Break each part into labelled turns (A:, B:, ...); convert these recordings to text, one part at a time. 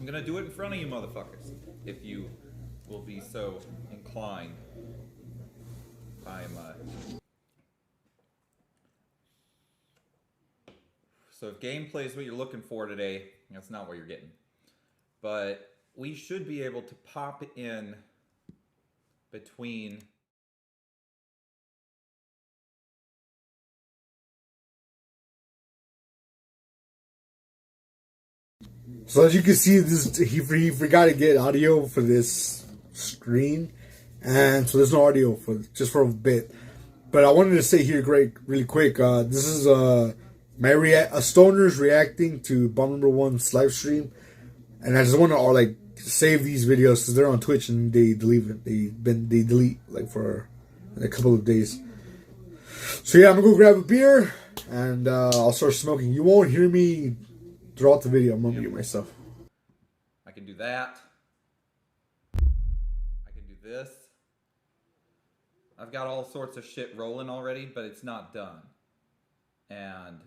A: I'm gonna do it in front of you motherfuckers, if you will be so inclined. So if gameplay is what you're looking for today, that's not what you're getting. But we should be able to pop in between.
B: So as you can see, this he forgot to get audio for this screen, and so there's no audio for just for a bit. But I wanted to say here, Greg, really quick. This is a stoner's reacting to Bumnumba1's live stream, and I just want to save these videos because they're on Twitch and they delete it. They delete like for a couple of days. So yeah, I'm gonna go grab a beer and I'll start smoking. You won't hear me throughout the video. I'm gonna mute myself.
A: I can do that. I can do this. I've got all sorts of shit rolling already, but it's not done. And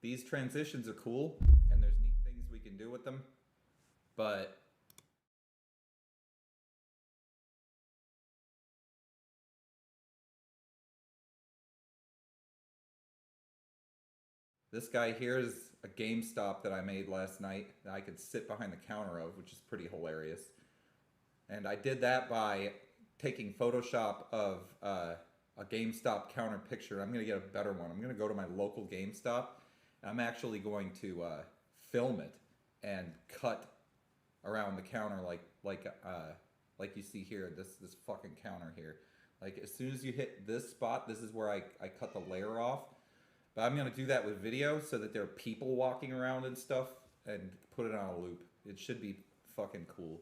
A: these transitions are cool, and there's neat things we can do with them, but this guy here is a GameStop that I made last night that I could sit behind the counter of, which is pretty hilarious. And I did that by taking Photoshop of a GameStop counter picture. I'm going to get a better one. I'm going to go to my local GameStop. And I'm actually going to film it and cut around the counter like you see here, this fucking counter here. Like as soon as you hit this spot, this is where I cut the layer off. But I'm going to do that with video so that there are people walking around and stuff and put it on a loop. It should be fucking cool.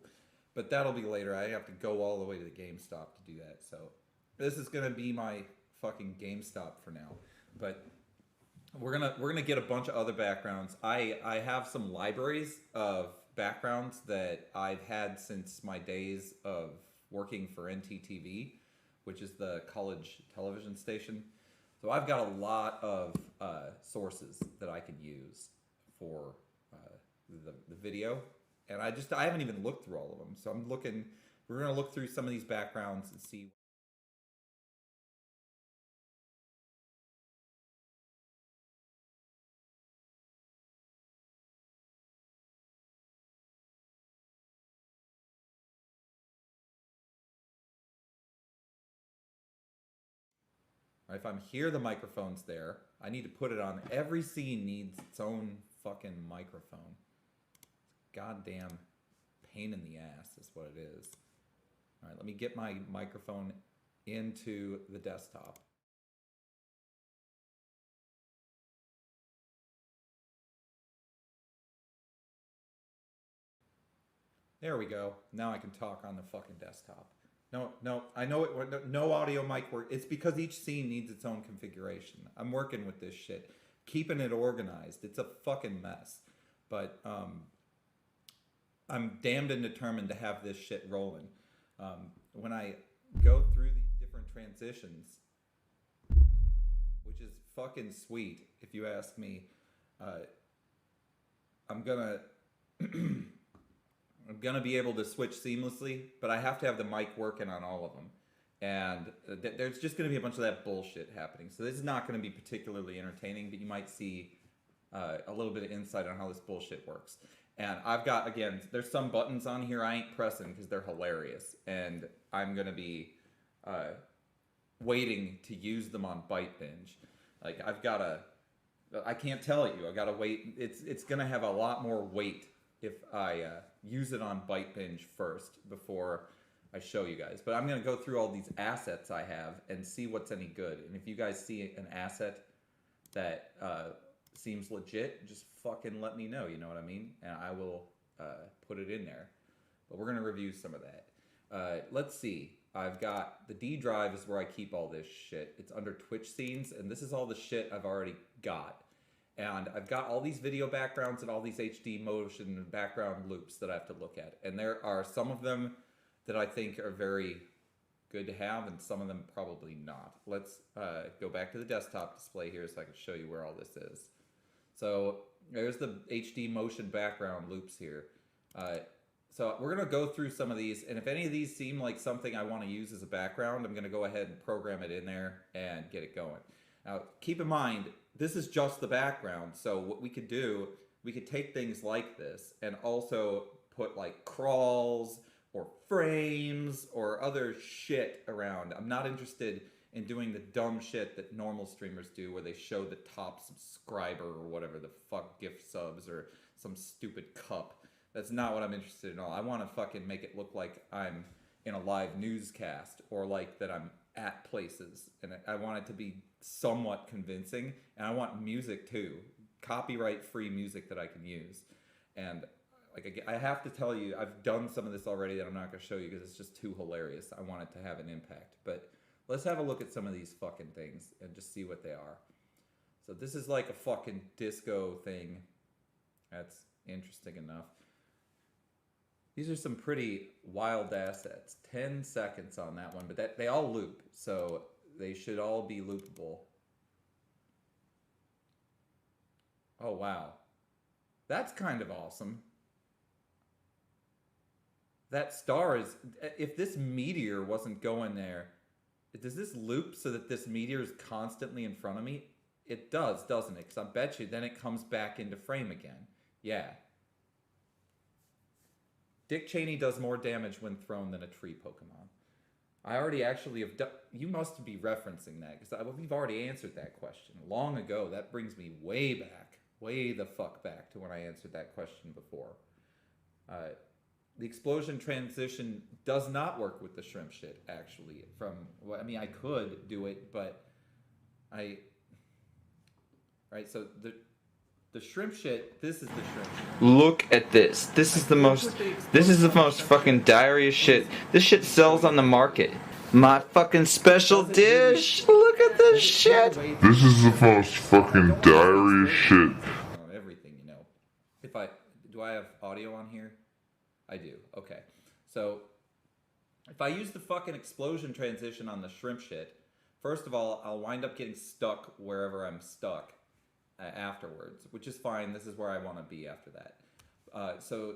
A: But that'll be later. I have to go all the way to the GameStop to do that. So this is going to be my fucking GameStop for now. But we're gonna get a bunch of other backgrounds. I have some libraries of backgrounds that I've had since my days of working for NTTV, which is the college television station. So I've got a lot of sources that I can use for the video, and I haven't even looked through all of them. So we're gonna look through some of these backgrounds and see. If I'm here, the microphone's there. I need to put it on. Every scene needs its own fucking microphone. Goddamn pain in the ass is what it is. All right, let me get my microphone into the desktop. There we go. Now I can talk on the fucking desktop. No, I know it. No audio mic work. It's because each scene needs its own configuration. I'm working with this shit, keeping it organized. It's a fucking mess, but I'm damned and determined to have this shit rolling. When I go through these different transitions, which is fucking sweet, if you ask me, I'm gonna. I'm going to be able to switch seamlessly, but I have to have the mic working on all of them. And there's just going to be a bunch of that bullshit happening. So this is not going to be particularly entertaining, but you might see a little bit of insight on how this bullshit works. And I've got, again, there's some buttons on here I ain't pressing because they're hilarious. And I'm going to be waiting to use them on Byte Binge. Like, I can't tell you. I got to wait. It's going to have a lot more weight if I use it on Byte Binge first before I show you guys. But I'm going to go through all these assets I have and see what's any good. And if you guys see an asset that seems legit, just fucking let me know, you know what I mean? And I will put it in there. But we're going to review some of that. Let's see. I've got the D drive is where I keep all this shit. It's under Twitch scenes, and this is all the shit I've already got. And I've got all these video backgrounds and all these HD motion background loops that I have to look at. And there are some of them that I think are very good to have, and some of them probably not. Let's go back to the desktop display here so I can show you where all this is. So There's the HD motion background loops here. So we're going to go through some of these, and if any of these seem like something I want to use as a background, I'm going to go ahead and program it in there and get it going. Now, keep in mind, this is just the background, so what we could do, we could take things like this and also put like crawls or frames or other shit around. I'm not interested in doing the dumb shit that normal streamers do where they show the top subscriber or whatever the fuck gift subs or some stupid cup. That's not what I'm interested in at all. I want to fucking make it look like I'm in a live newscast or like that I'm at places, and I want it to be somewhat convincing, and I want music too, copyright free music that I can use. And like, I have to tell you, I've done some of this already that I'm not going to show you because it's just too hilarious. I want it to have an impact. But let's have a look at some of these fucking things and just see what they are. So this is like a fucking disco thing. That's interesting enough. These are some pretty wild assets. 10 seconds on that one, but they all loop, so they should all be loopable. Oh, wow. That's kind of awesome. That star is... If this meteor wasn't going there, does this loop so that this meteor is constantly in front of me? It does, doesn't it? Because I bet you then it comes back into frame again. Yeah. Dick Cheney does more damage when thrown than a tree Pokemon. I already actually have done... You must be referencing that, because we've already answered that question long ago. That brings me way back. Way the fuck back to when I answered that question before. The explosion transition does not work with the shrimp shit, actually. I mean, I could do it, but right, so the shrimp shit, this is the shrimp shit.
C: Look at this. This is the most fucking diarrhea shit. This shit sells on the market. My fucking special dish. Look at this shit.
D: This is the most fucking diarrhea shit.
A: Everything, you know. Do I have audio on here? I do. Okay. So if I use the fucking explosion transition on the shrimp shit, first of all, I'll wind up getting stuck wherever I'm stuck afterwards, which is fine. This is where I want to be after that. So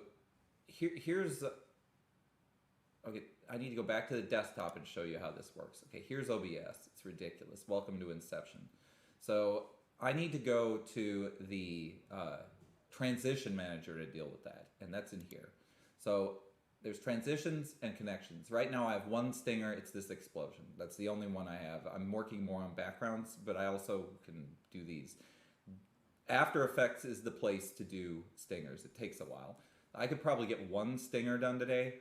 A: here's... Okay, I need to go back to the desktop and show you how this works. Okay, here's OBS. It's ridiculous. Welcome to Inception. So I need to go to the transition manager to deal with that, and that's in here. So there's transitions and connections. Right now I have one stinger. It's this explosion. That's the only one I have. I'm working more on backgrounds, but I also can do these. After Effects is the place to do stingers. It takes a while. I could probably get one stinger done today,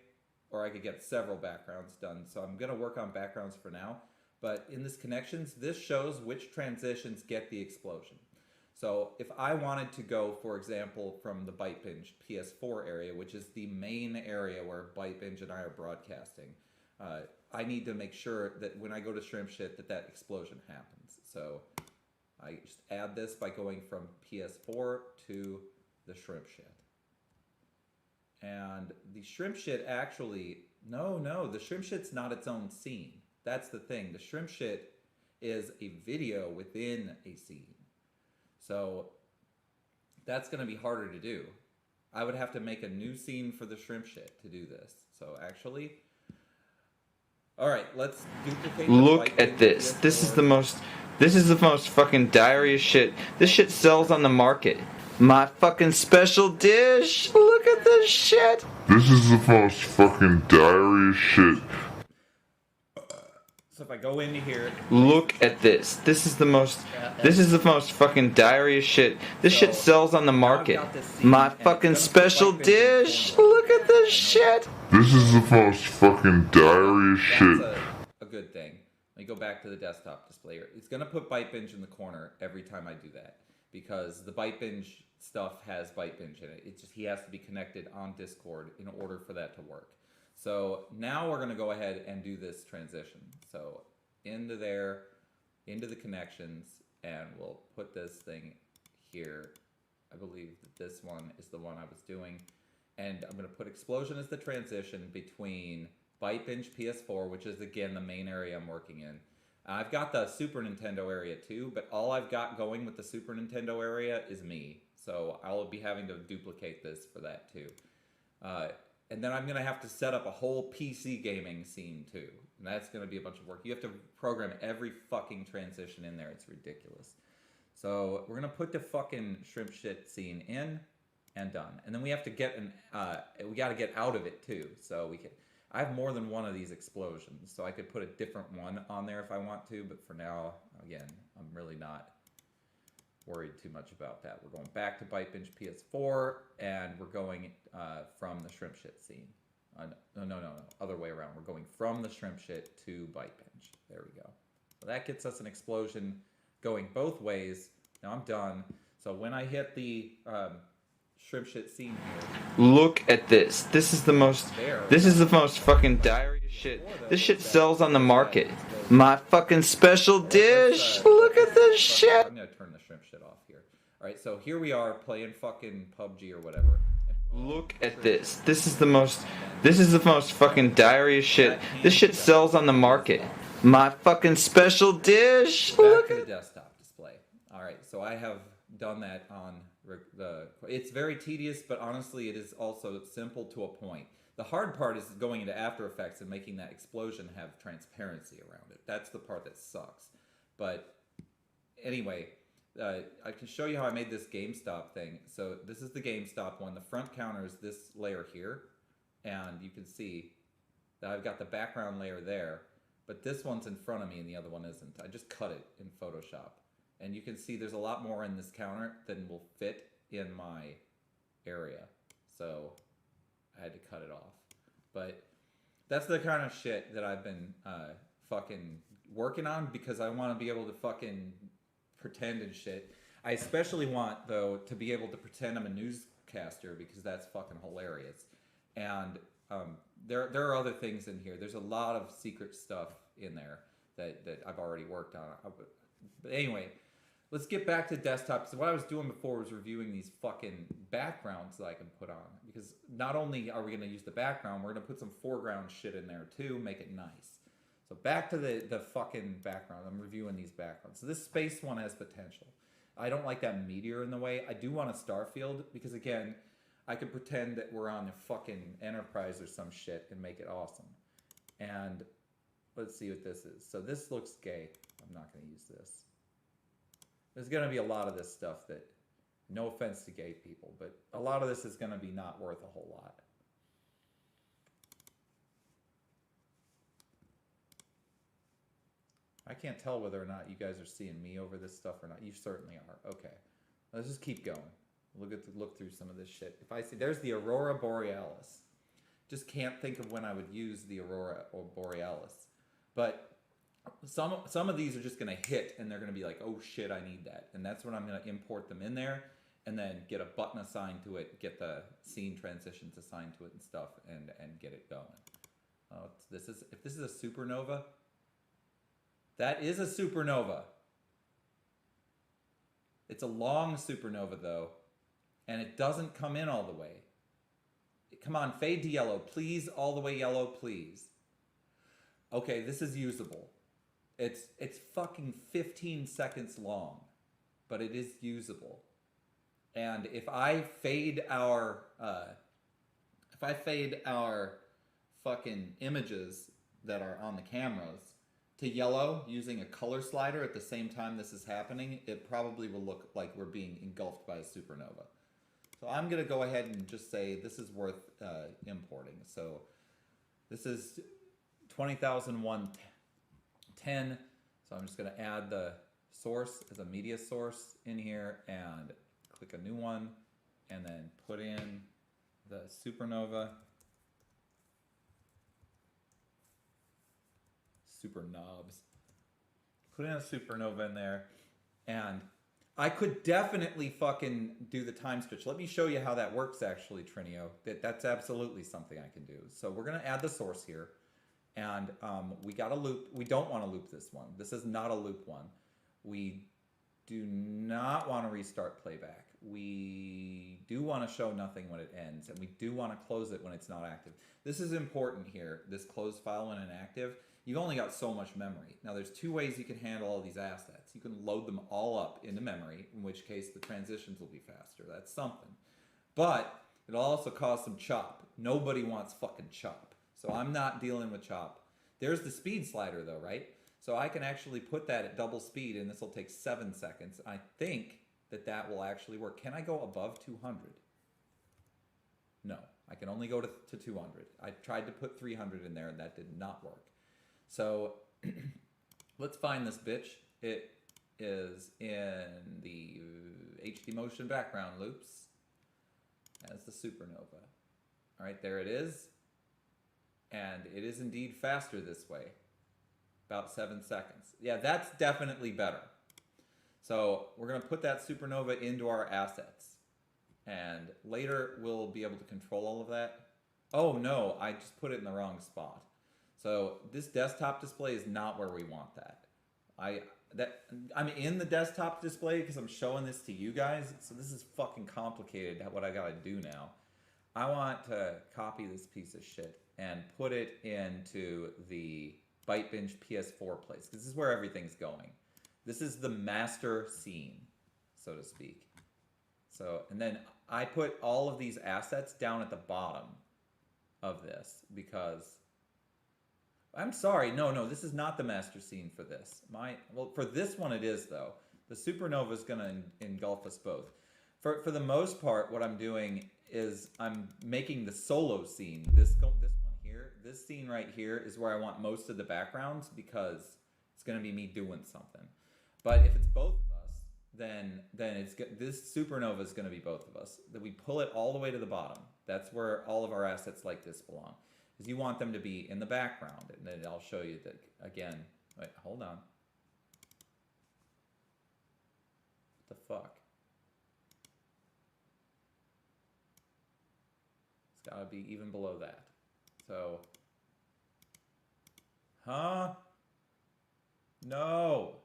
A: or I could get several backgrounds done. So I'm going to work on backgrounds for now. But in this connections, this shows which transitions get the explosion. So if I wanted to go, for example, from the Byte Binge PS4 area, which is the main area where Byte Binge and I are broadcasting, I need to make sure that when I go to Shrimp Shit that explosion happens. So I just add this by going from PS4 to the Shrimp Shit. And the Shrimp Shit actually, no, the Shrimp Shit's not its own scene. That's the thing. The Shrimp Shit is a video within a scene. So that's going to be harder to do. I would have to make a new scene for the Shrimp Shit to do this. So actually, all right, let's duplicate.
C: Look at this. This is the most fucking diarrhea shit. This shit sells on the market. My fucking special dish. Look at this shit.
D: This is the most fucking diarrhea shit.
A: So if I go into here,
C: look at this. This is the most fucking diarrhea shit. This shit sells on the market. My fucking special dish. Look at this shit.
D: This is the most fucking diarrhea shit.
A: That's a good thing. Let me go back to the desktop display here. It's gonna put Byte Binge in the corner every time I do that, because the Byte Binge stuff has Byte Binge in it. It's just he has to be connected on Discord in order for that to work. So now we're going to go ahead and do this transition. So into there, into the connections, and we'll put this thing here. I believe that this one is the one I was doing. And I'm going to put explosion as the transition between Byte Binge PS4, which is, again, the main area I'm working in. I've got the Super Nintendo area too, but all I've got going with the Super Nintendo area is me. So I'll be having to duplicate this for that too. And then I'm going to have to set up a whole PC gaming scene too. And that's going to be a bunch of work. You have to program every fucking transition in there. It's ridiculous. So we're going to put the fucking shrimp shit scene in and done. And then we have to get we got to get out of it too. So I have more than one of these explosions. So I could put a different one on there if I want to. But for now, again, I'm really not worried too much about that. We're going back to Byte Binge PS4, and we're going from the shrimp shit scene. No, other way around. We're going from the shrimp shit to Byte Binge. There we go. So that gets us an explosion going both ways. Now I'm done. So when I hit the shrimp shit scene here,
C: look at this. This is the most fucking diarrhea shit. This shit sells on the market. My fucking special dish. Look at this shit.
A: I'm gonna turn the shrimp shit off here. All right, so here we are playing fucking PUBG or whatever.
C: Look at this. This is the most fucking diarrhea shit. This shit sells on the market. My fucking special dish.
A: Back to the desktop display. All right, so I have done that on the. It's very tedious, but honestly, it is also simple to a point. The hard part is going into After Effects and making that explosion have transparency around it. That's the part that sucks. But anyway, I can show you how I made this GameStop thing. So this is the GameStop one. The front counter is this layer here. And you can see that I've got the background layer there. But this one's in front of me and the other one isn't. I just cut it in Photoshop. And you can see there's a lot more in this counter than will fit in my area. So I had to cut it off. But that's the kind of shit that I've been fucking working on because I want to be able to fucking pretend and shit. I especially want, though, to be able to pretend I'm a newscaster because that's fucking hilarious. And there are other things in here. There's a lot of secret stuff in there that I've already worked on. But anyway, let's get back to desktop. So what I was doing before was reviewing these fucking backgrounds that I can put on. Because not only are we going to use the background, we're going to put some foreground shit in there too, make it nice. So back to the fucking background. I'm reviewing these backgrounds. So this space one has potential. I don't like that meteor in the way. I do want a star field because, again, I could pretend that we're on the fucking Enterprise or some shit and make it awesome. And let's see what this is. So this looks gay. I'm not going to use this. There's going to be a lot of this stuff that, no offense to gay people, but a lot of this is going to be not worth a whole lot. I can't tell whether or not you guys are seeing me over this stuff or not. You certainly are. Okay. Let's just keep going. Look through some of this shit. If I see, there's the Aurora Borealis. Just can't think of when I would use the Aurora or Borealis. But some of these are just going to hit and they're going to be like, oh shit, I need that. And that's when I'm going to import them in there and then get a button assigned to it, get the scene transitions assigned to it and stuff and get it going. If this is a supernova, that is a supernova. It's a long supernova though, and it doesn't come in all the way. Come on, fade to yellow, please, all the way yellow, please. Okay, this is usable. It's fucking 15 seconds long, but it is usable. And if I fade our fucking images that are on the cameras to yellow using a color slider at the same time this is happening, it probably will look like we're being engulfed by a supernova. So I'm going to go ahead and just say this is worth importing. So this is 20,001.10. So I'm just going to add the source as a media source in here and click a new one and then put in the supernova. Super knobs. Put in a supernova in there, and I could definitely fucking do the time stretch. Let me show you how that works actually, Trinio. That's absolutely something I can do. So we're gonna add the source here, and we got a loop. We don't want to loop this one. This is not a loop one. We do not want to restart playback. We do want to show nothing when it ends, and we do want to close it when it's not active. This is important here, this closed file when inactive. You've only got so much memory. Now there's two ways you can handle all these assets. assets. You can load them all up into memory, in which case the transitions will be faster. That's something. But it'll also cause some chop. Nobody wants fucking chop. So I'm not dealing with chop. There's the speed slider though, right? So I can actually put that at double speed, and this will take 7 seconds. I think that will actually work. Can I go above 200? No, I can only go to 200. I tried to put 300 in there, and that did not work. So let's find this bitch. It is in the HD motion background loops as the supernova. All right, there it is. And it is indeed faster this way. About 7 seconds. Yeah, that's definitely better. So we're going to put that supernova into our assets. And later we'll be able to control all of that. Oh no, I just put it in the wrong spot. So this desktop display is not where we want that. I'm in the desktop display because I'm showing this to you guys. So this is fucking complicated what I gotta do now. I want to copy this piece of shit and put it into the ByteBinge PS4 place, because this is where everything's going. This is the master scene, so to speak. So, and then I put all of these assets down at the bottom of this because I'm sorry, no, this is not the master scene for this. Well, for this one it is though. The supernova is going to engulf us both. For the most part, what I'm doing is I'm making the solo scene. This one here, this scene right here is where I want most of the backgrounds because it's going to be me doing something. But if it's both of us, then this supernova is going to be both of us. That we pull it all the way to the bottom. That's where all of our assets like this belong. Is you want them to be in the background, and then I'll show you that again. Wait, hold on. What the fuck? It's got to be even below that. So, huh? No.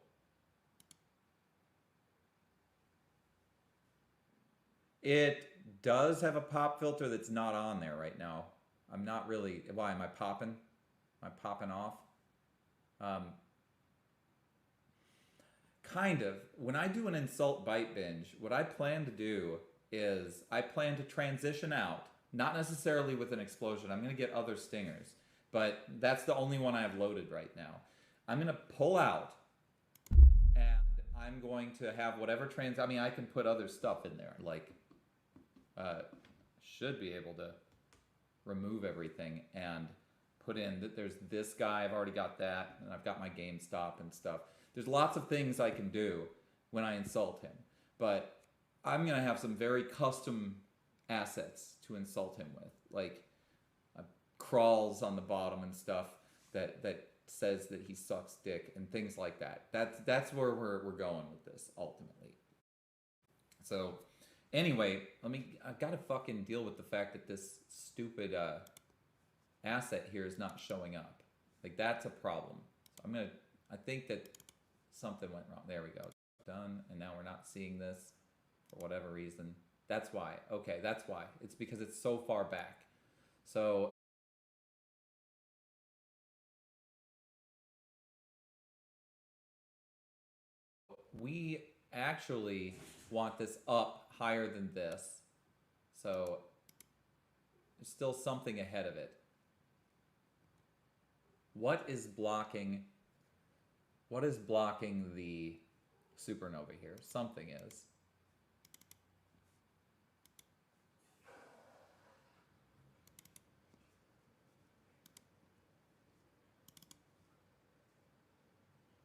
A: It does have a pop filter that's not on there right now. I'm not really, why am I popping? Am I popping off? Kind of. When I do an insult ByteBinge, what I plan to do is I plan to transition out, not necessarily with an explosion. I'm going to get other stingers, but that's the only one I have loaded right now. I'm going to pull out, and I'm going to have whatever I mean, I can put other stuff in there, like, should be able to remove everything and put in that there's this guy, I've already got that, and I've got my GameStop and stuff. There's lots of things I can do when I insult him, but I'm going to have some very custom assets to insult him with, like crawls on the bottom and stuff that says that he sucks dick and things like that. That's where we're going with this ultimately. So anyway, I've got to fucking deal with the fact that this stupid asset here is not showing up. Like, that's a problem. So I think that something went wrong. There we go. Done. And now we're not seeing this for whatever reason. That's why. Okay, that's why. It's because it's so far back. So we actually want this up higher than this. So there's still something ahead of it. What is blocking the supernova here? Something is.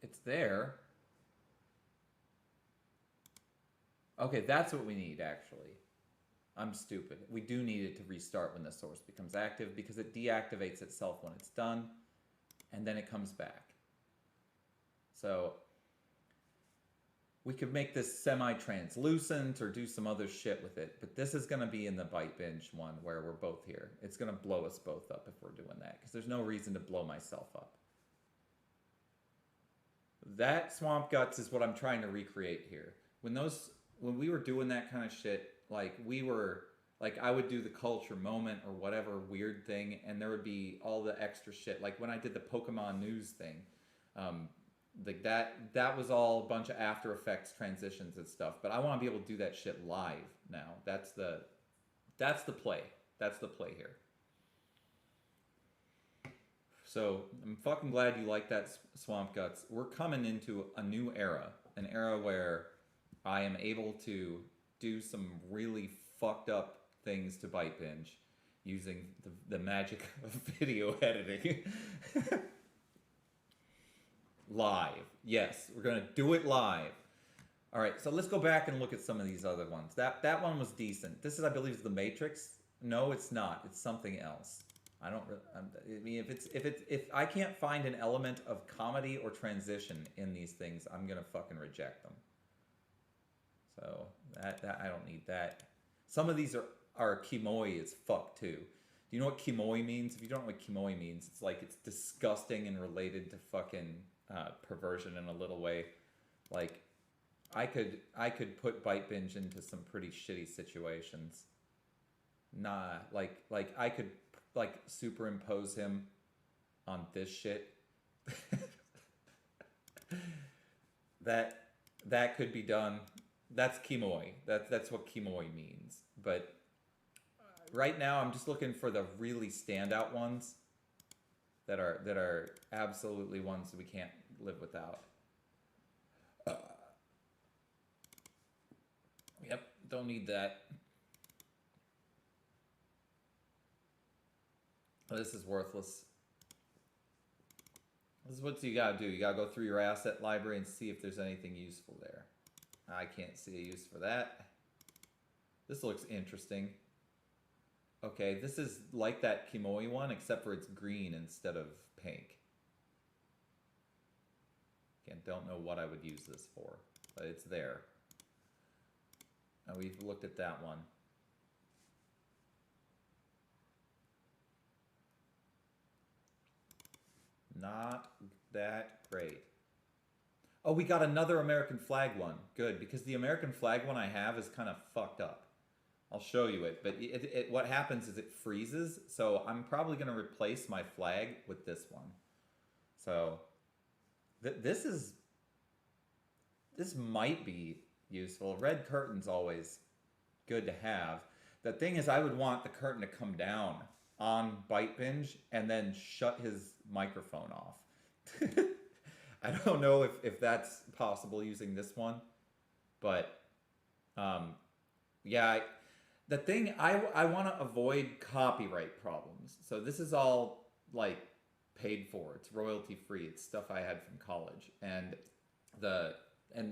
A: It's there. Okay, that's what we need, actually. I'm stupid. We do need it to restart when the source becomes active because it deactivates itself when it's done, and then it comes back. So we could make this semi-translucent or do some other shit with it, but this is going to be in the ByteBinge one where we're both here. It's going to blow us both up if we're doing that because there's no reason to blow myself up. That swamp guts is what I'm trying to recreate here. When we were doing that kind of shit, like I would do the culture moment or whatever weird thing, and there would be all the extra shit. Like when I did the Pokemon news thing, Like that was all a bunch of After Effects transitions and stuff. But I want to be able to do that shit live now. That's the play. That's the play here. So I'm fucking glad you like that, Swamp Guts. We're coming into a new era, an era where I am able to do some really fucked up things to Byte Binge using the magic of video editing. Live. Yes, we're going to do it live. All right, so let's go back and look at some of these other ones. That one was decent. This is, I believe, is The Matrix. No, it's not. It's something else. I don't really, I mean, if I can't find an element of comedy or transition in these things, I'm gonna fucking reject them. So that I don't need that. Some of these are kimoi as fuck too. Do you know what kimoi means? If you don't know what kimoi means, it's like it's disgusting and related to fucking perversion in a little way. Like I could put Byte Binge into some pretty shitty situations. Nah, like I could like superimpose him on this shit. that could be done. That's kimoi. That's what kimoi means. But right now I'm just looking for the really standout ones that are absolutely ones that we can't live without. Yep, don't need that. This is worthless. This is what you gotta do. You gotta go through your asset library and see if there's anything useful there. I can't see a use for that. This looks interesting. Okay, this is like that Kimoi one, except for it's green instead of pink. Again, don't know what I would use this for, but it's there. And we've looked at that one. Not that great. Oh, we got another American flag one. Good, because the American flag one I have is kind of fucked up. I'll show you it, but what happens is it freezes, so I'm probably going to replace my flag with this one. So, this might be useful. Red curtain's always good to have. The thing is, I would want the curtain to come down on Byte Binge and then shut his microphone off. I don't know if that's possible using this one, but yeah, the thing I want to avoid copyright problems. So this is all like paid for. It's royalty free. It's stuff I had from college, and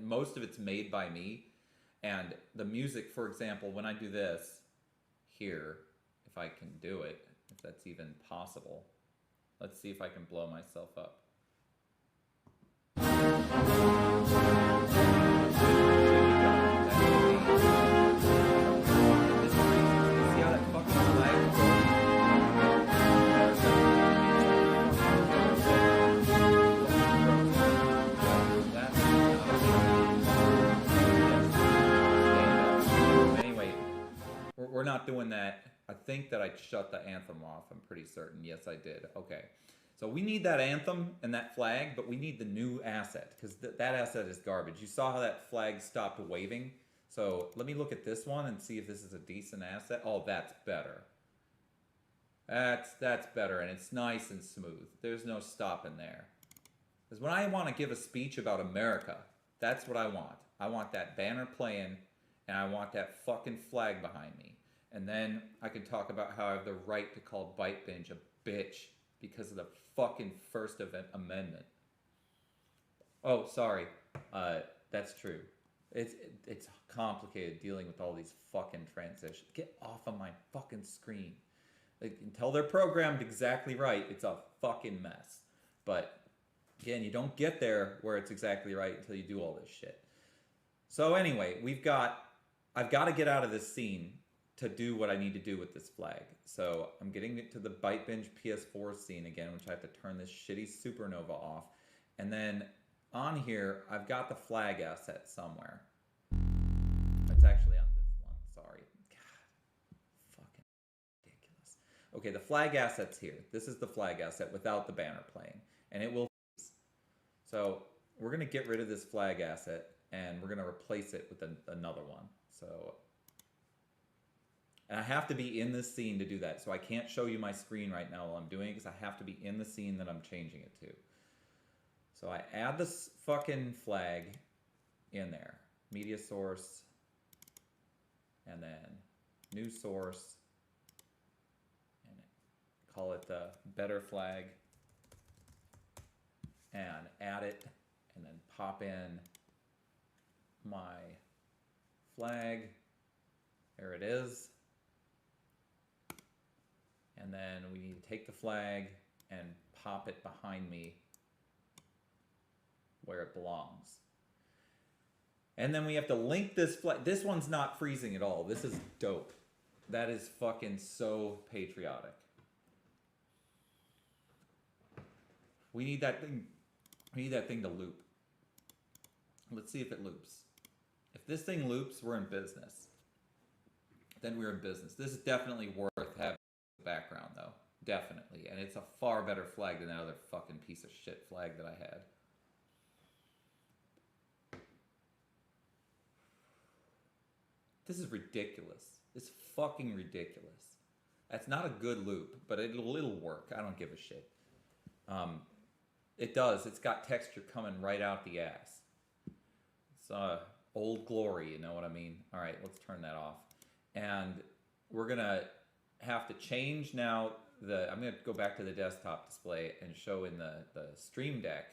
A: most of it's made by me. And the music, for example, when I do this here, if I can do it, if that's even possible. Let's see if I can blow myself up. See how that fucking flag Anyway, we're not doing that. I think that I shut the anthem off. I'm pretty certain. Yes, I did. Okay. So we need that anthem and that flag, but we need the new asset because that asset is garbage. You saw how that flag stopped waving. So let me look at this one and see if this is a decent asset. Oh, that's better. That's better, and it's nice and smooth. There's no stopping there. Because when I want to give a speech about America, that's what I want. I want that banner playing, and I want that fucking flag behind me. And then I can talk about how I have the right to call Byte Binge a bitch because of the fucking First Amendment. Oh, sorry. That's true. It's complicated dealing with all these fucking transitions. Get off of my fucking screen. Like, until they're programmed exactly right, it's a fucking mess. But again, you don't get there where it's exactly right until you do all this shit. So anyway, I've got to get out of this scene to do what I need to do with this flag. So I'm getting it to the Byte Binge PS4 scene again, which I have to turn this shitty supernova off. And then on here, I've got the flag asset somewhere. It's actually on this one, sorry. God, fucking ridiculous. Okay, the flag asset's here. This is the flag asset without the banner playing. And it will freeze. So we're gonna get rid of this flag asset and we're gonna replace it with another one. So, and I have to be in this scene to do that. So I can't show you my screen right now while I'm doing it because I have to be in the scene that I'm changing it to. So I add this fucking flag in there, media source, and then new source, and call it the better flag, and add it, and then pop in my flag. There it is. And then we need to take the flag and pop it behind me where it belongs. And then we have to link this flag. This one's not freezing at all. This is dope. That is fucking so patriotic. We need that thing. We need that thing to loop. Let's see if it loops. If this thing loops, we're in business. Then we're in business. This is definitely worth having the background, though. Definitely. And it's a far better flag than that other fucking piece of shit flag that I had. This is ridiculous. It's fucking ridiculous. That's not a good loop, but it'll work. I don't give a shit. It does. It's got texture coming right out the ass. It's old glory, you know what I mean? All right, let's turn that off. And we're going to have to change now I'm going to go back to the desktop display and show in the Stream Deck,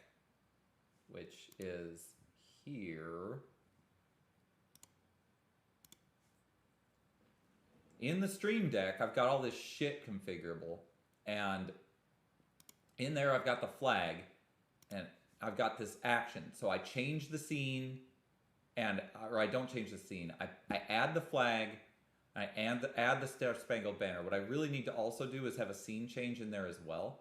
A: which is here. In the Stream Deck, I've got all this shit configurable, and in there I've got the flag, and I've got this action. So I change the scene, or I don't change the scene. I add the flag, I add the Star Spangled Banner. What I really need to also do is have a scene change in there as well.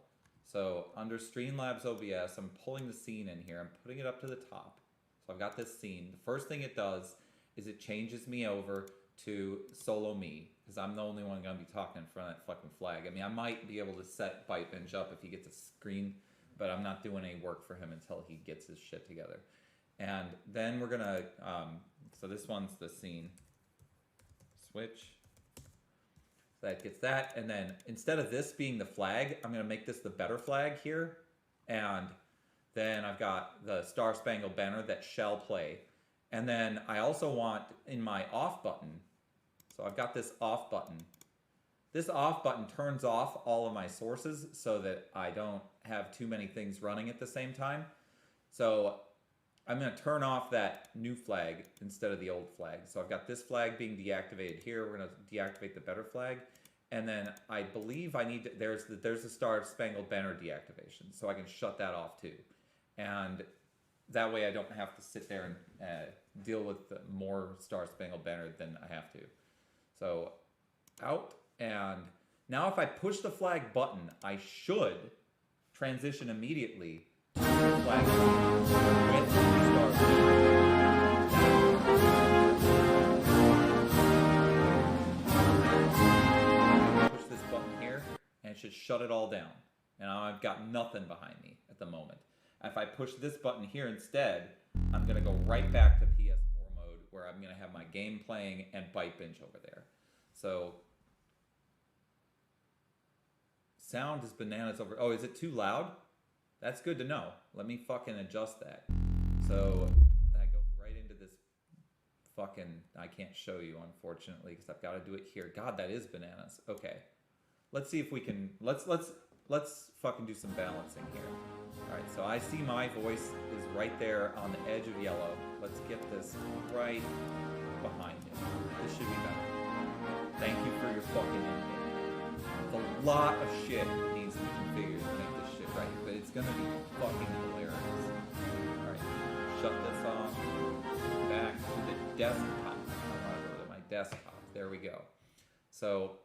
A: So under Streamlabs OBS, I'm pulling the scene in here. I'm putting it up to the top. So I've got this scene. The first thing it does is it changes me over to solo me, because I'm the only one going to be talking in front of that fucking flag. I mean, I might be able to set Bytebinge up if he gets a screen, but I'm not doing any work for him until he gets his shit together. And then we're going to, so this one's the scene. Switch. So that gets that. And then instead of this being the flag, I'm going to make this the better flag here. And then I've got the Star Spangled Banner that shall play. And then I also want in my off button, so I've got this off button. This off button turns off all of my sources so that I don't have too many things running at the same time. So I'm going to turn off that new flag instead of the old flag. So I've got this flag being deactivated here. We're going to deactivate the better flag. And then I believe I need to, there's the Star Spangled Banner deactivation. So I can shut that off too. And that way I don't have to sit there and deal with more Star Spangled Banner than I have to. So out, and now if I push the flag button, I should transition immediately to the flag with the Star. Push this button here, and it should shut it all down. And now I've got nothing behind me at the moment. If I push this button here instead, I'm going to go right back to PS4 mode where I'm going to have my game playing and Bytebinge over there. So, sound is bananas over. Oh, is it too loud? That's good to know. Let me fucking adjust that. So, I go right into this fucking, I can't show you unfortunately because I've got to do it here. God, that is bananas. Okay. Let's see if we can, let's fucking do some balancing here. Alright, so I see my voice is right there on the edge of yellow. Let's get this right behind it. This should be better. Thank you for your fucking input. A lot of shit needs to be configured to make this shit right, but it's gonna be fucking hilarious. Alright, shut this off. Back to the desktop. I want to go to my desktop. There we go. So,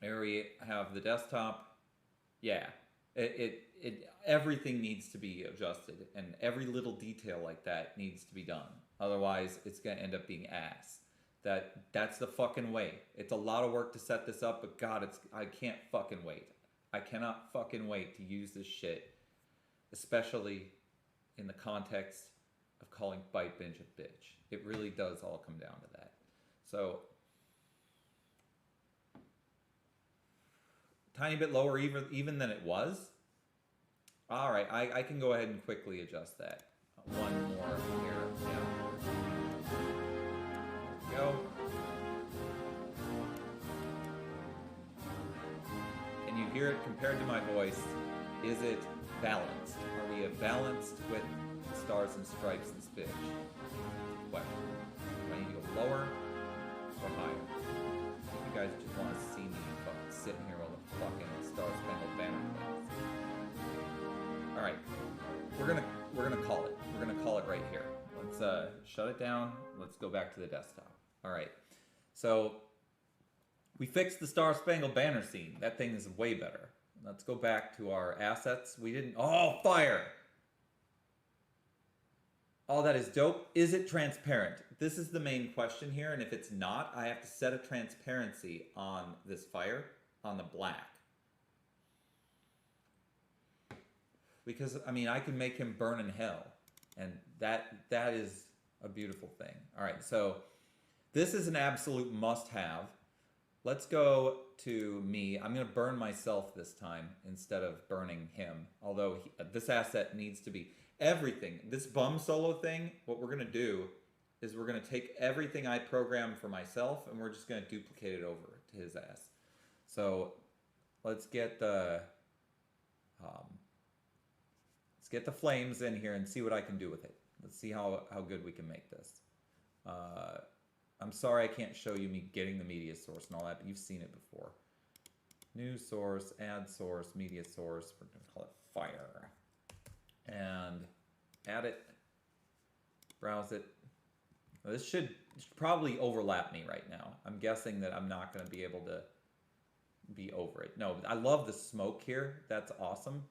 A: there we have the desktop. Yeah, everything needs to be adjusted, and every little detail like that needs to be done. Otherwise, it's gonna end up being ass. That's the fucking way. It's a lot of work to set this up, but God, I can't fucking wait. I cannot fucking wait to use this shit, especially in the context of calling Bite Binge a bitch. It really does all come down to that. So, tiny bit lower even than it was. All right, I can go ahead and quickly adjust that. One more here. Yeah. There we go. Can you hear it compared to my voice? Is it balanced? Are we balanced with stars and stripes and spitch? What? Do I need to go lower or higher? You guys just want to see me fucking sitting here while the fucking Star Spangled Banner plays. All right, we're gonna call it. We're gonna call it right here. Let's shut it down. Let's go back to the desktop. All right, so we fixed the Star Spangled Banner scene. That thing is way better. Let's go back to our assets. We didn't. Oh, fire! Oh, that is dope. Is it transparent? This is the main question here, and if it's not, I have to set a transparency on this fire, on the black. Because, I mean, I can make him burn in hell, and that is a beautiful thing. All right, so this is an absolute must-have. Let's go to me. I'm going to burn myself this time instead of burning him, although this asset needs to be everything. This bum solo thing, what we're going to do is we're going to take everything I programmed for myself and we're just going to duplicate it over to his ass. So let's get the flames in here and see what I can do with it. Let's see how good we can make this. I'm sorry I can't show you me getting the media source and all that, but you've seen it before. New source, add source, media source. We're going to call it fire. And add it, browse it. Now, this should probably overlap me right now. I'm guessing that I'm not going to be able to be over it. No, I love the smoke here. That's awesome.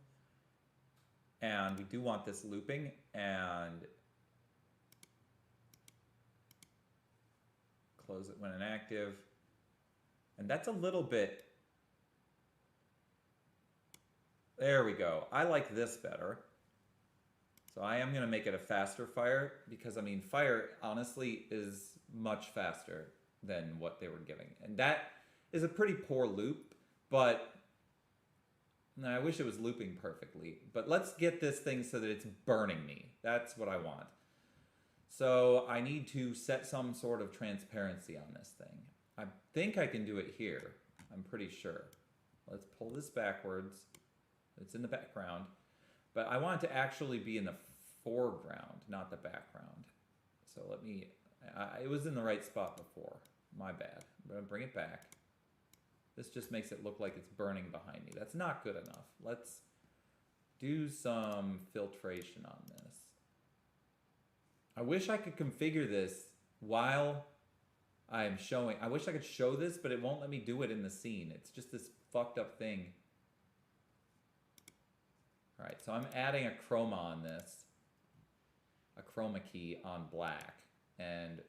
A: And we do want this looping, and close it when inactive. And that's a little bit, there we go. I like this better. So I am going to make it a faster fire because, I mean, fire honestly is much faster than what they were giving. And that is a pretty poor loop, but I wish it was looping perfectly. But let's get this thing so that it's burning me. That's what I want. So I need to set some sort of transparency on this thing. I think I can do it here. I'm pretty sure. Let's pull this backwards. It's in the background. But I want it to actually be in the foreground, not the background. So let me, it was in the right spot before. My bad. I'm going to bring it back. This just makes it look like it's burning behind me. That's not good enough. Let's do some filtration on this. I wish I could configure this while I'm showing. I wish I could show this, but it won't let me do it in the scene. It's just this fucked up thing. All right, so I'm adding a chroma on this, a chroma key on black, and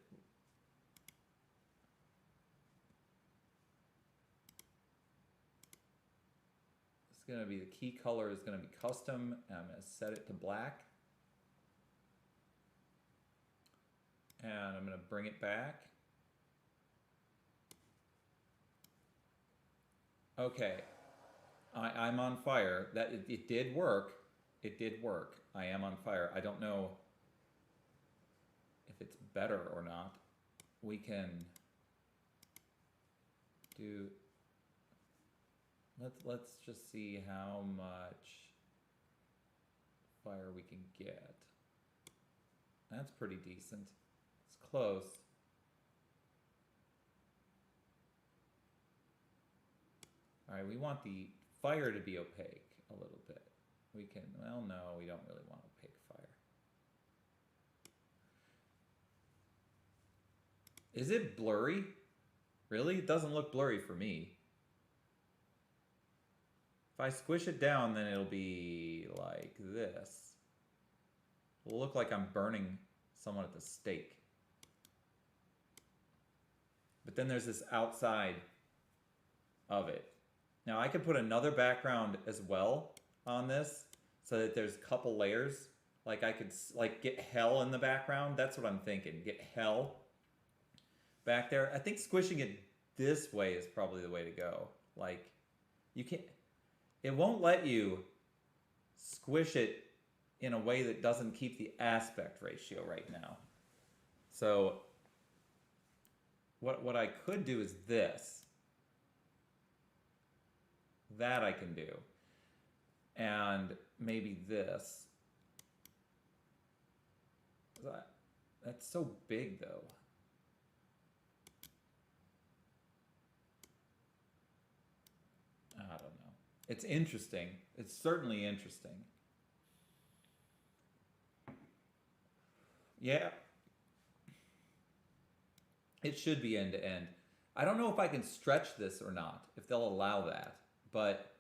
A: it's going to be, the key color is going to be custom, and I'm going to set it to black, and I'm going to bring it back. Okay. I'm on fire. It did work. It did work. I am on fire. I don't know if it's better or not. We can do. Let's just see how much fire we can get. That's pretty decent. It's close. All right, we want the fire to be opaque a little bit. We can, well, no, we don't really want opaque fire. Is it blurry? Really? It doesn't look blurry for me. If I squish it down, then it'll be like this. It'll look like I'm burning someone at the stake. But then there's this outside of it. Now I could put another background as well on this so that there's a couple layers Like I could like get hell in the background. That's what I'm thinking. Get hell back there. I think squishing it this way is probably the way to go. Like you can't. It won't let you squish it in a way that doesn't keep the aspect ratio right now. So what I could do is this. That I can do. And maybe this. That's so big though. I don't know. It's interesting. It's certainly interesting. Yeah. It should be end to end. I don't know if I can stretch this or not, if they'll allow that. But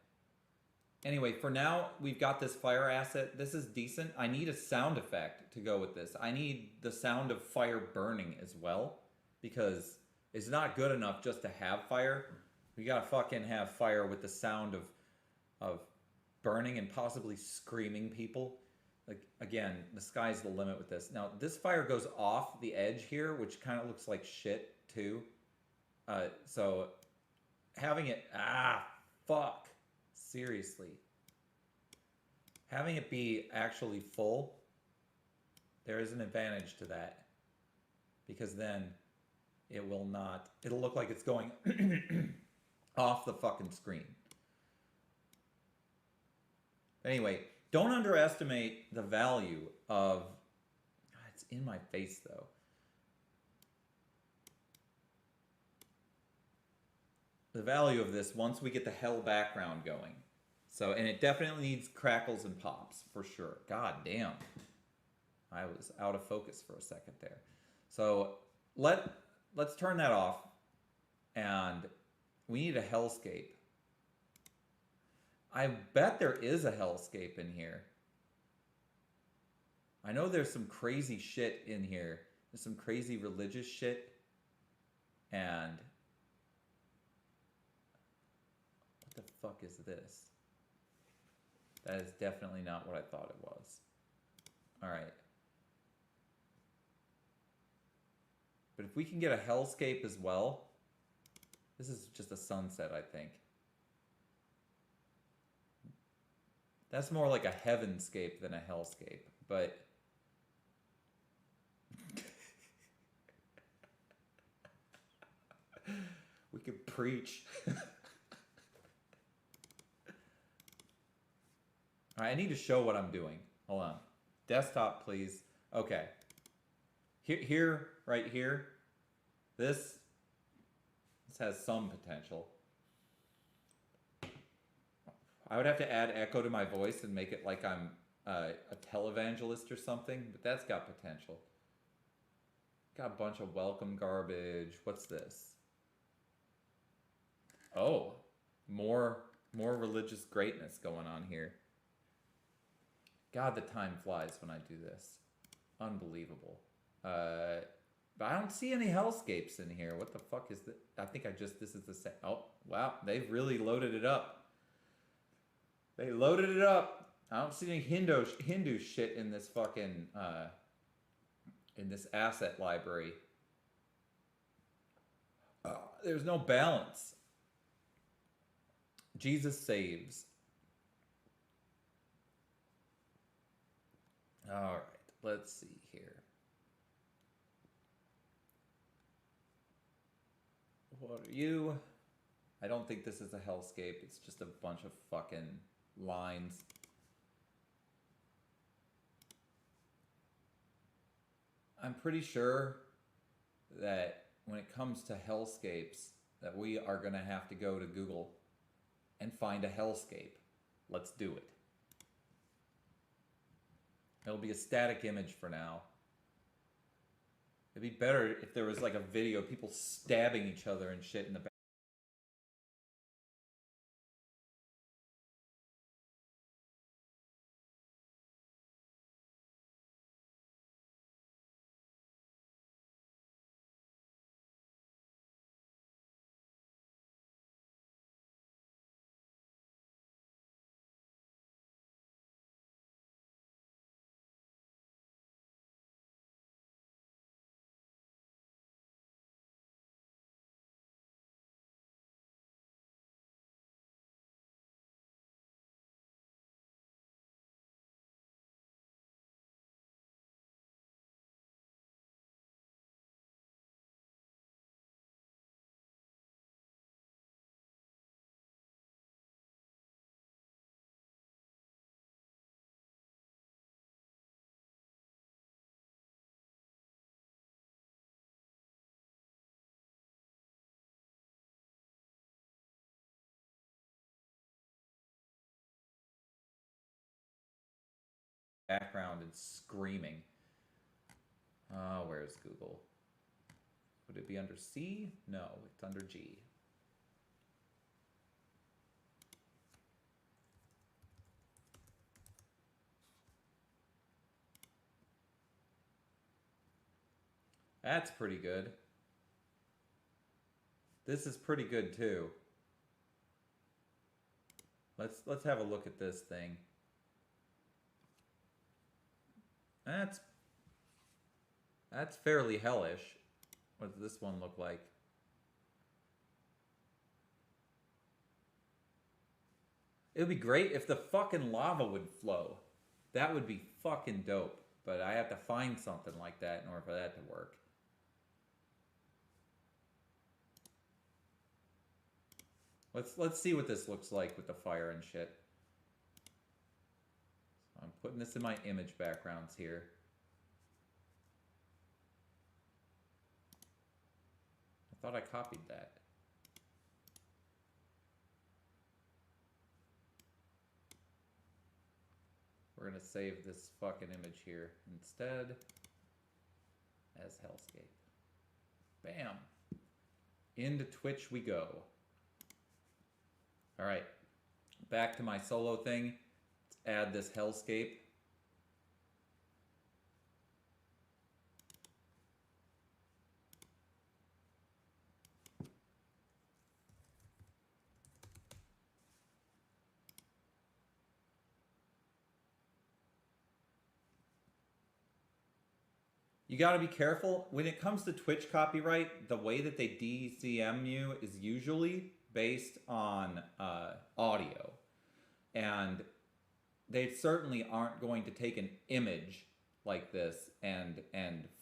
A: anyway, for now, we've got this fire asset. This is decent. I need a sound effect to go with this. I need the sound of fire burning as well, because it's not good enough just to have fire. We gotta fucking have fire with the sound of burning and possibly screaming people. Like, again, the sky's the limit with this. Now, this fire goes off the edge here, which kind of looks like shit, too. So, having it... fuck. Seriously. Having it be actually full, there is an advantage to that. Because then it will not... It'll look like it's going off the fucking screen. Anyway, don't underestimate the value of... It's in my face, though. The value of this once we get the hell background going. So, and it definitely needs crackles and pops, for sure. God damn. I was out of focus for a second there. So, let's turn that off. And we need a hellscape. I bet there is a hellscape in here. I know there's some crazy shit in here. There's some crazy religious shit. And... what the fuck is this? That is definitely not what I thought it was. Alright. But if we can get a hellscape as well... This is just a sunset, I think. That's more like a heavenscape than a hellscape, but... we could preach. Alright, I need to show what I'm doing. Hold on. Desktop, please. Okay. Here, right here, this has some potential. I would have to add echo to my voice and make it like I'm a televangelist or something, but that's got potential. Got a bunch of welcome garbage. What's this? Oh, more religious greatness going on here. God, the time flies when I do this. Unbelievable. But I don't see any hellscapes in here. What the fuck is this? I think this is the same. Oh, wow. They've really loaded it up. They loaded it up. I don't see any Hindu shit in this fucking, in this asset library. There's no balance. Jesus saves. Alright, let's see here. What are you? I don't think this is a hellscape. It's just a bunch of fucking lines. I'm pretty sure that when it comes to hellscapes, that we are going to have to go to Google and find a hellscape. Let's do it. It'll be a static image for now. It'd be better if there was like a video of people stabbing each other and shit in the back. background and screaming. Where's Google? Would it be under C? No, it's under G. That's pretty good. This is pretty good too. Let's have a look at this thing. That's fairly hellish. What does this one look like? It would be great if the fucking lava would flow. That would be fucking dope. But I have to find something like that in order for that to work. Let's see what this looks like with the fire and shit. So I'm putting this in my image backgrounds here. I thought I copied that. We're gonna save this fucking image here instead as Hellscape. Bam. Into Twitch we go. All right, back to my solo thing. Let's add this hellscape. You got to be careful when it comes to Twitch copyright. The way that they DCM you is usually based on audio, and they certainly aren't going to take an image like this and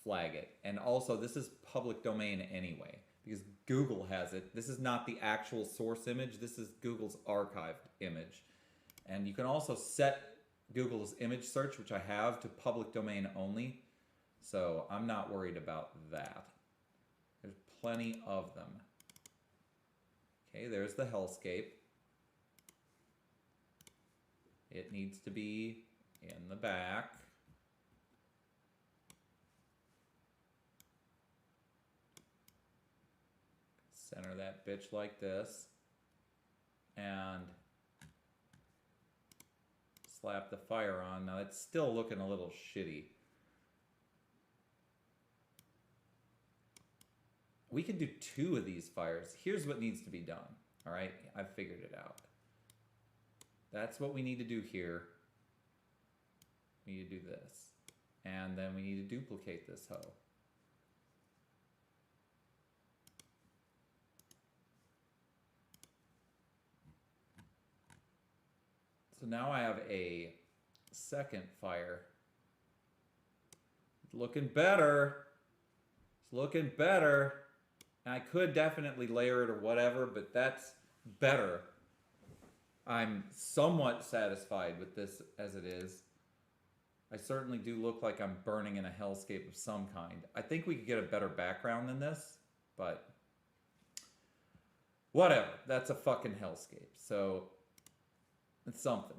A: flag it. And also, this is public domain anyway because Google has it. This is not the actual source image. This is Google's archived image, and you can also set Google's image search, which I have, to public domain only. So I'm not worried about that. There's plenty of them. Okay, there's the hellscape. It needs to be in the back. Center that bitch like this. And slap the fire on. Now it's still looking a little shitty. We can do 2 of these fires. Here's what needs to be done. All right, I've figured it out. That's what we need to do here. We need to do this. And then we need to duplicate this hoe. So now I have a second fire. It's looking better. It's looking better. I could definitely layer it or whatever, but that's better. I'm somewhat satisfied with this as it is. I certainly do look like I'm burning in a hellscape of some kind. I think we could get a better background than this, but whatever. That's a fucking hellscape. So it's something.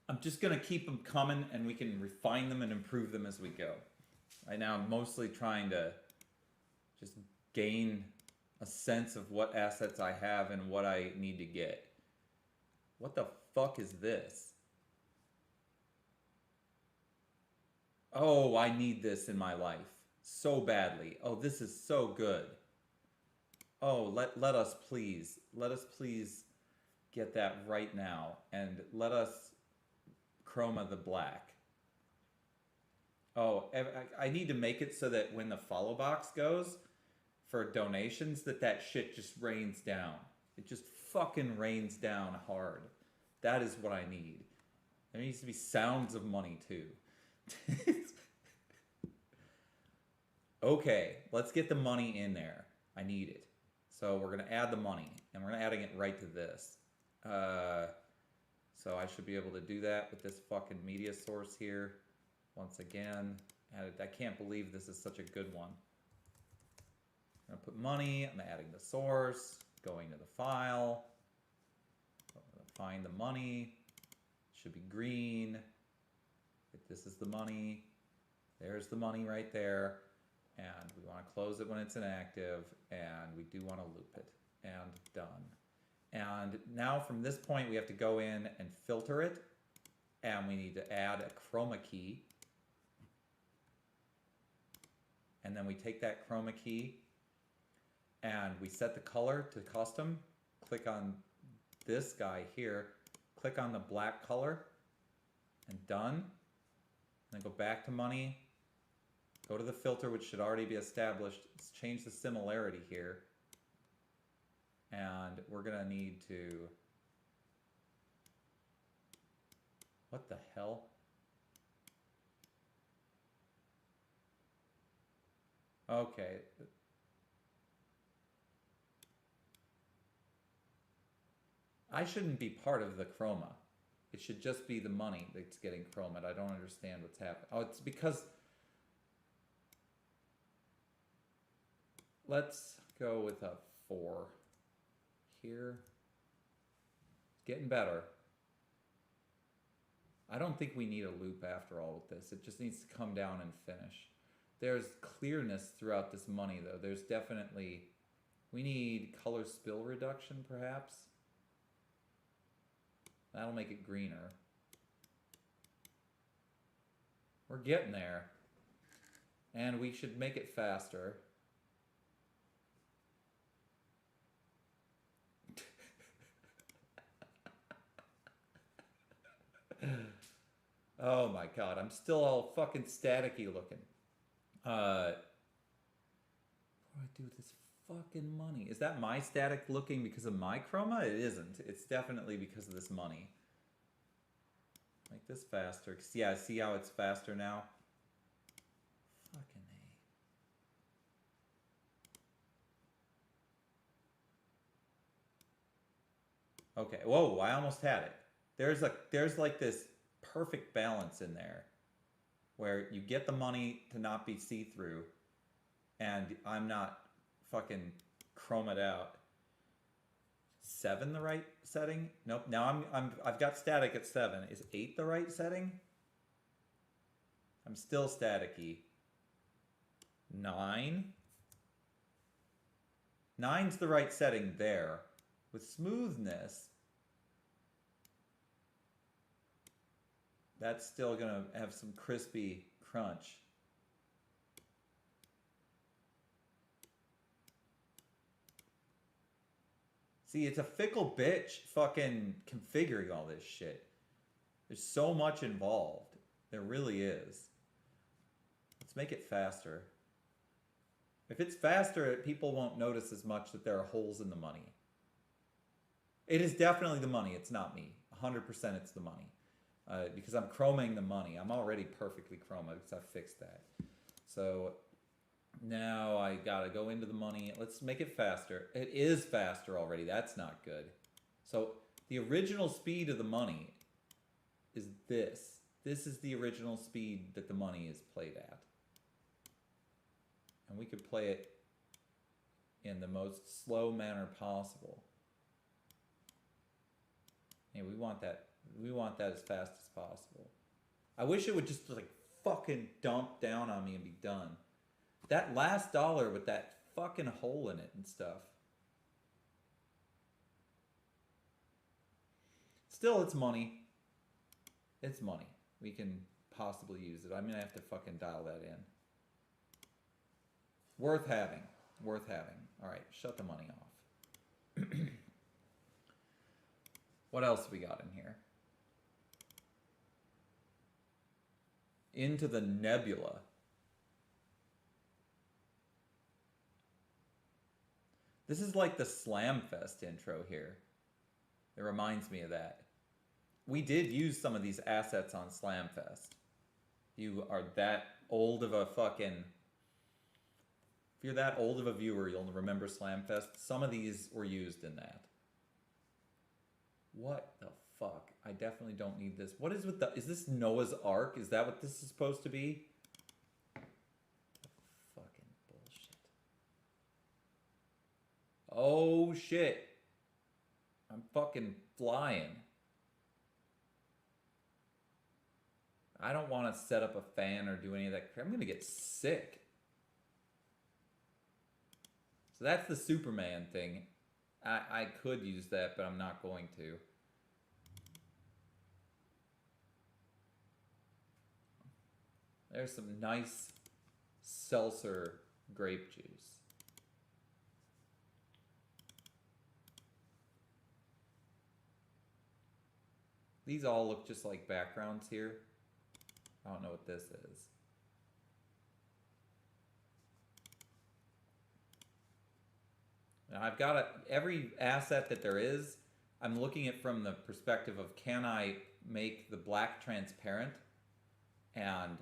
A: I'm just going to keep them coming, and we can refine them and improve them as we go. Right now I'm mostly trying to just gain a sense of what assets I have and what I need to get. What the fuck is this? Oh, I need this in my life so badly. Oh, this is so good. Oh, let us please get that right now, and let us chroma the black. Oh, I need to make it so that when the follow box goes for donations, that shit just rains down. It just fucking rains down hard. That is what I need. There needs to be sounds of money too. Okay, let's get the money in there. I need it. So we're gonna add the money, and we're adding it right to this. So I should be able to do that with this fucking media source here. Once again, I can't believe this is such a good one. I'm gonna put money, I'm adding the source, going to the file, I'm gonna find the money, it should be green, This is the money. There's the money right there. And we want to close it when it's inactive. And we do want to loop it. And done. And now from this point, we have to go in and filter it. And we need to add a chroma key. And then we take that chroma key and we set the color to custom. Click on this guy here. Click on the black color and done. And then go back to money. Go to the filter, which should already be established. Let's change the similarity here. And we're gonna need to, what the hell? Okay. I shouldn't be part of the chroma. It should just be the money that's getting chromed. I don't understand what's happening. Oh, it's because... Let's go with a 4 here. Getting better. I don't think we need a loop after all with this. It just needs to come down and finish. There's clearness throughout this money, though. There's definitely... We need color spill reduction, perhaps. That'll make it greener. We're getting there. And we should make it faster. Oh my god, I'm still all fucking staticky looking. What do I do with this fucking money? Is that my static looking because of my chroma? It isn't. It's definitely because of this money. Make this faster. Yeah, see how it's faster now? Fucking A. Okay, whoa, I almost had it. There's like this perfect balance in there where you get the money to not be see-through and I'm not fucking chrome it out. 7 the right setting? Nope. Now I've got static at 7. Is 8 the right setting? I'm still staticky. 9? 9's the right setting there. With smoothness, that's still gonna have some crispy crunch. See, it's a fickle bitch fucking configuring all this shit. There's so much involved. There really is. Let's make it faster. If it's faster, people won't notice as much that there are holes in the money. It is definitely the money. It's not me. 100% it's the money. Because I'm chroming the money. I'm already perfectly chroma because I fixed that. So now I gotta go into the money. Let's make it faster. It is faster already. That's not good. So the original speed of the money is this. This is the original speed that the money is played at. And we could play it in the most slow manner possible. Yeah, we want that as fast as possible. I wish it would just like fucking dump down on me and be done. That last dollar with that fucking hole in it and stuff. Still, it's money. It's money. We can possibly use it. I'm gonna have to fucking dial that in. Worth having. Worth having. Alright, shut the money off. What else have we got in here? Into the nebula. This is like the Slamfest intro here. It reminds me of that. We did use some of these assets on Slamfest. You are that old of a fucking... If you're that old of a viewer, you'll remember Slamfest. Some of these were used in that. What the fuck? I definitely don't need this. What is with the... Is this Noah's Ark? Is that what this is supposed to be? Fucking bullshit. Oh shit. I'm fucking flying. I don't want to set up a fan or do any of that crap. I'm going to get sick. So that's the Superman thing. I could use that, but I'm not going to. There's some nice seltzer grape juice. These all look just like backgrounds here. I don't know what this is. Now I've got every asset that there is, I'm looking at from the perspective of, can I make the black transparent, and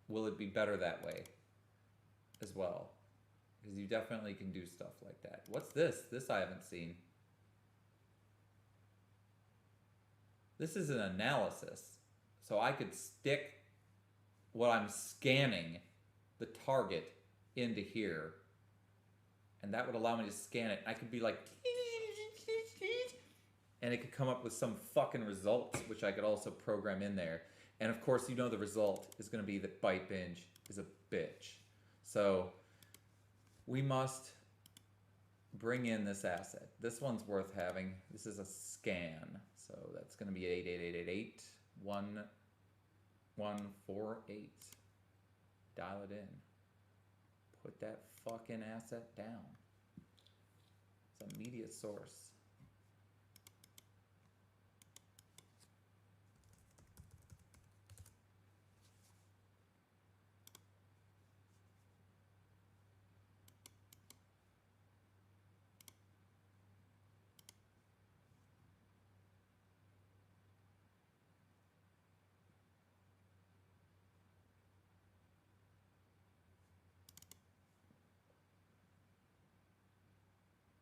A: will it be better that way as well? Because you definitely can do stuff like that. What's this? This I haven't seen. This is an analysis. So I could stick what I'm scanning, the target, into here. And that would allow me to scan it. I could be like, and it could come up with some fucking results, which I could also program in there. And of course, you know the result is going to be that Byte Binge is a bitch. So we must bring in this asset. This one's worth having. This is a scan. So that's going to be 88888 1148. Dial it in. Put that fucking asset down. It's a media source.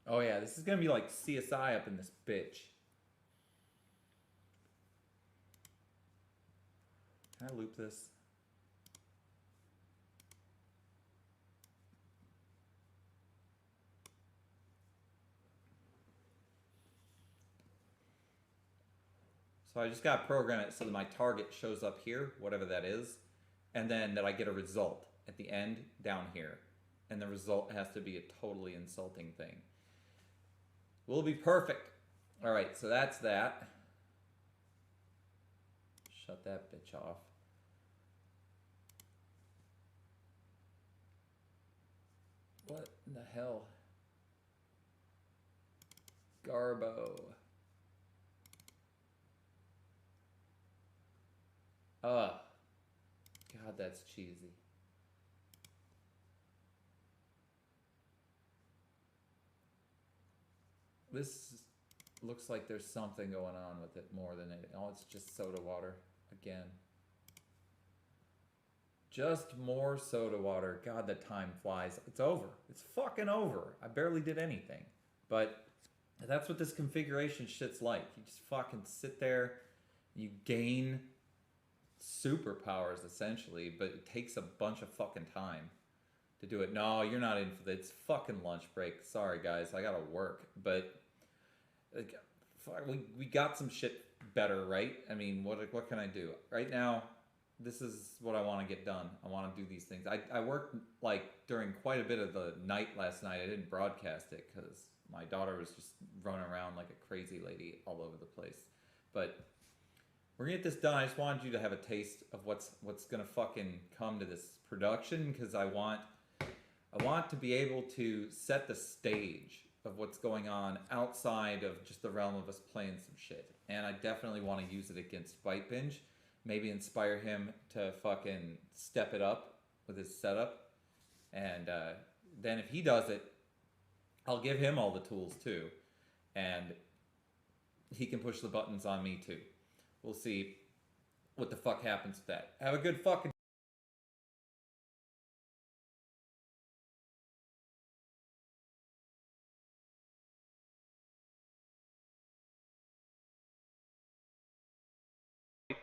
A: Oh yeah, this is gonna be like CSI up in this bitch. Can I loop this? So I just gotta program it so that my target shows up here, whatever that is, and then that I get a result at the end down here. And the result has to be a totally insulting thing. Will be perfect. All right, so that's that. Shut that bitch off. What in the hell? Garbo. God, that's cheesy. This looks like there's something going on with it more than it. Oh, it's just soda water again. Just more soda water. God, the time flies. It's over. It's fucking over. I barely did anything. But that's what this configuration shit's like. You just fucking sit there, you gain superpowers essentially, but it takes a bunch of fucking time to do it. No, you're not in for that. It's fucking lunch break. Sorry guys, I gotta work. But we got some shit better, right? I mean, what can I do? Right now, this is what I want to get done. I want to do these things. I worked like during quite a bit of the night last night. I didn't broadcast it because my daughter was just running around like a crazy lady all over the place. But we're gonna get this done. I just wanted you to have a taste of what's gonna fucking come to this production, because I want to be able to set the stage of what's going on outside of just the realm of us playing some shit. And I definitely want to use it against Byte Binge. Maybe inspire him to fucking step it up with his setup. And then if he does it, I'll give him all the tools too. And he can push the buttons on me too. We'll see what the fuck happens with that. Have a good fucking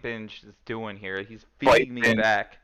C: Binge is doing here. He's feeding me back